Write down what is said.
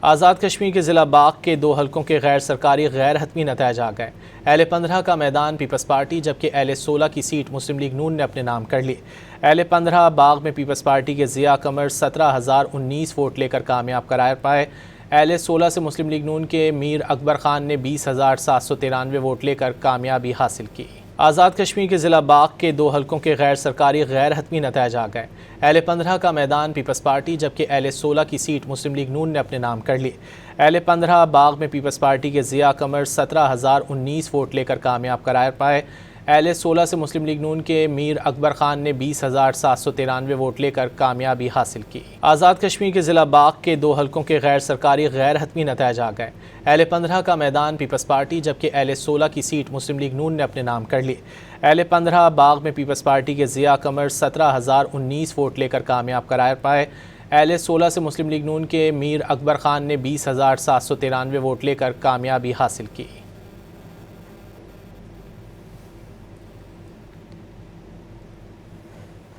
آزاد کشمیر کے ضلع باغ کے 2 حلقوں کے غیر سرکاری غیر حتمی نتائج آ گئے۔ اہل 15 کا میدان پیپلز پارٹی جبکہ اہل 16 کی سیٹ مسلم لیگ نون نے اپنے نام کر لی۔ اہل 15 باغ میں پیپلز پارٹی کے ضیاء قمر 17,019 ووٹ لے کر کامیاب قرار پائے۔ اہل 16 سے مسلم لیگ نون کے میر اکبر خان نے 20,793 ووٹ لے کر کامیابی حاصل کی۔ آزاد کشمیر کے ضلع باغ کے 2 حلقوں کے غیر سرکاری غیر حتمی نتائج آ گئے۔ اہل 15 کا میدان پیپلز پارٹی جبکہ اہل 16 کی سیٹ مسلم لیگ نون نے اپنے نام کر لی۔ اہل 15 باغ میں پیپلز پارٹی کے ضیاء قمر 17,019 ووٹ لے کر کامیاب قرار پائے۔ اہل 16 سے مسلم لیگ نون کے میر اکبر خان نے 20,793 ووٹ لے کر کامیابی حاصل کی۔ آزاد کشمیر کے ضلع باغ کے 2 حلقوں کے غیر سرکاری غیر حتمی نتائج آ گئے۔ اہل 15 کا میدان پیپلز پارٹی جبکہ اہل 16 کی سیٹ مسلم لیگ نون نے اپنے نام کر لی۔ اہل 15 باغ میں پیپلز پارٹی کے ضیاء قمر 17,019 ووٹ لے کر کامیاب قرار پائے۔ اہل 16 سے مسلم لیگ نون کے میر اکبر خان نے 20,793 ووٹ لے کر کامیابی حاصل کی۔